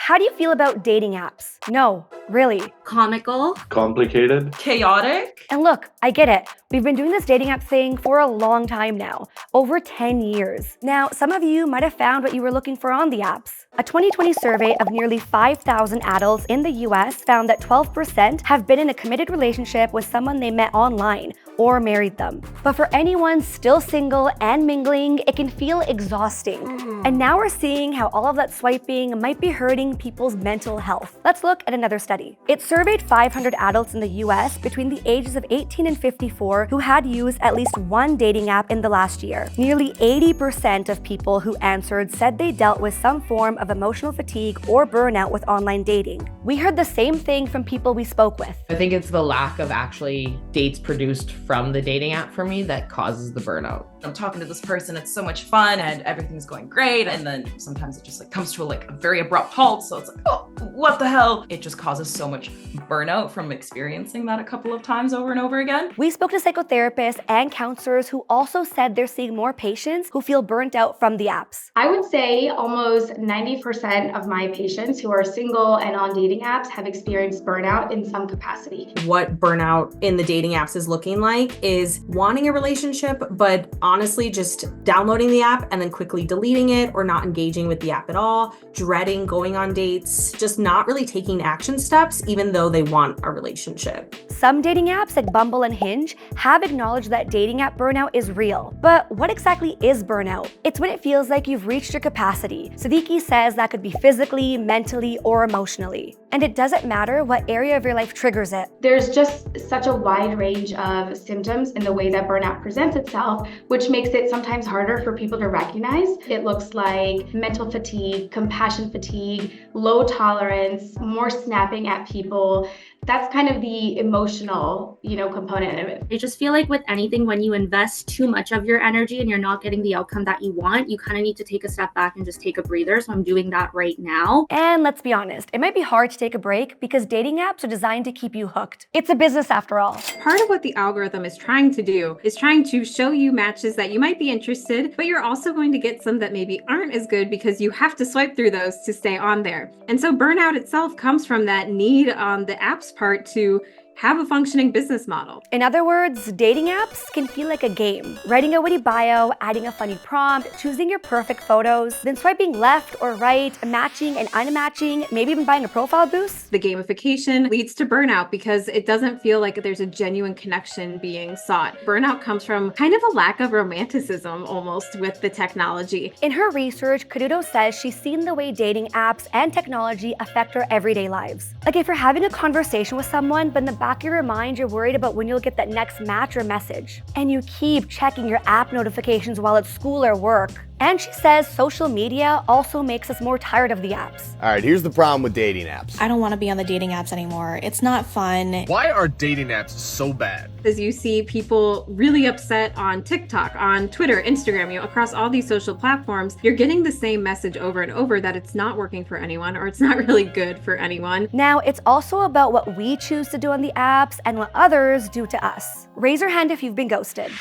How do you feel about dating apps? No, really. Comical. Complicated. Chaotic. And look, I get it. We've been doing this dating app thing for a long time now, over 10 years. Now, some of you might have found what you were looking for on the apps. A 2020 survey of nearly 5,000 adults in the US found that 12% have been in a committed relationship with someone they met online or married them. But for anyone still single and mingling, it can feel exhausting. And now we're seeing how all of that swiping might be hurting people's mental health. Let's look at another study. It surveyed 500 adults in the US between the ages of 18 and 54 who had used at least one dating app in the last year. Nearly 80% of people who answered said they dealt with some form of emotional fatigue or burnout with online dating. We heard the same thing from people we spoke with. I think it's the lack of actually dates produced from the dating app for me that causes the burnout. I'm talking to this person, it's so much fun and everything's going great, and then sometimes it just comes to a very abrupt halt, so it's oh, what the hell? It just causes so much burnout from experiencing that a couple of times over and over again. We spoke to psychotherapists and counselors who also said they're seeing more patients who feel burnt out from the apps. I would say almost 90% of my patients who are single and on dating apps have experienced burnout in some capacity. What burnout in the dating apps is looking like is wanting a relationship, but honestly just downloading the app and then quickly deleting it or not engaging with the app at all, dreading going on dates, just not really taking action steps even though they want a relationship. Some dating apps like Bumble and Hinge have acknowledged that dating app burnout is real. But what exactly is burnout? It's when it feels like you've reached your capacity. Siddiqui says that could be physically, mentally, or emotionally. And it doesn't matter what area of your life triggers it. There's just such a wide range of symptoms in the way that burnout presents itself, which makes it sometimes harder for people to recognize. It looks like mental fatigue, compassion fatigue, low tolerance, more snapping at people. That's kind of the emotional, component of it. I just feel like with anything, when you invest too much of your energy and you're not getting the outcome that you want, you kind of need to take a step back and just take a breather. So I'm doing that right now. And let's be honest, it might be hard to take a break because dating apps are designed to keep you hooked. It's a business after all. Part of what the algorithm is trying to do is trying to show you matches that you might be interested, but you're also going to get some that maybe aren't as good because you have to swipe through those to stay on there. And so burnout itself comes from that need on the app's part to have a functioning business model. In other words, dating apps can feel like a game. Writing a witty bio, adding a funny prompt, choosing your perfect photos, then swiping left or right, matching and unmatching, maybe even buying a profile boost. The gamification leads to burnout because it doesn't feel like there's a genuine connection being sought. Burnout comes from kind of a lack of romanticism almost with the technology. In her research, Caduto says she's seen the way dating apps and technology affect our everyday lives. Like if you're having a conversation with someone, but in the back of your mind, you're worried about when you'll get that next match or message. And you keep checking your app notifications while at school or work. And she says social media also makes us more tired of the apps. All right, here's the problem with dating apps. I don't want to be on the dating apps anymore. It's not fun. Why are dating apps so bad? As you see people really upset on TikTok, on Twitter, Instagram, across all these social platforms, you're getting the same message over and over that it's not working for anyone or it's not really good for anyone. Now, it's also about what we choose to do on the apps and what others do to us. Raise your hand if you've been ghosted.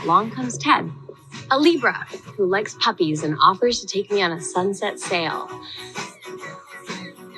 Along comes Ted, a Libra who likes puppies and offers to take me on a sunset sail.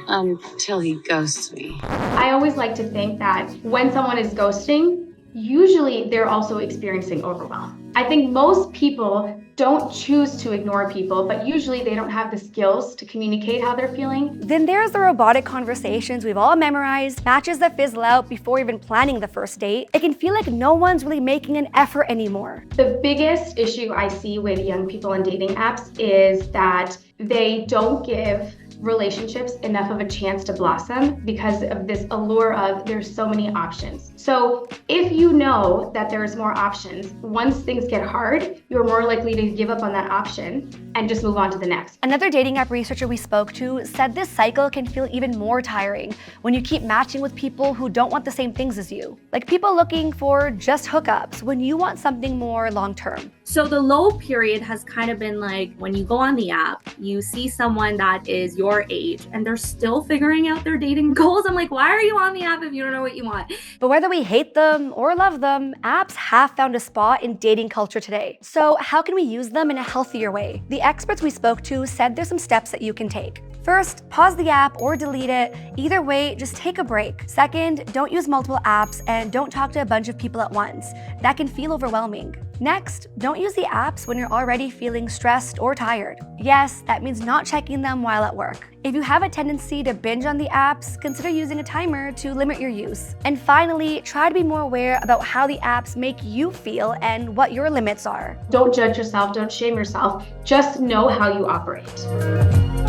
Until he ghosts me. I always like to think that when someone is ghosting, usually they're also experiencing overwhelm. I think most people don't choose to ignore people, but usually they don't have the skills to communicate how they're feeling. Then there's the robotic conversations we've all memorized, matches that fizzle out before even planning the first date. It can feel like no one's really making an effort anymore. The biggest issue I see with young people on dating apps is that they don't give relationships enough of a chance to blossom because of this allure of there's so many options. So if you know that there's more options, once things get hard, you're more likely to give up on that option and just move on to the next. Another dating app researcher we spoke to said this cycle can feel even more tiring when you keep matching with people who don't want the same things as you. Like people looking for just hookups when you want something more long-term. So the low period has kind of been like when you go on the app, you see someone that is your age and they're still figuring out their dating goals. I'm like, why are you on the app if you don't know what you want? But whether we hate them or love them, apps have found a spot in dating culture today. So how can we use them in a healthier way? The experts we spoke to said there's some steps that you can take. First, pause the app or delete it. Either way, just take a break. Second, don't use multiple apps and don't talk to a bunch of people at once. That can feel overwhelming. Next, don't use the apps when you're already feeling stressed or tired. Yes, that means not checking them while at work. If you have a tendency to binge on the apps, consider using a timer to limit your use. And finally, try to be more aware about how the apps make you feel and what your limits are. Don't judge yourself, don't shame yourself, just know how you operate.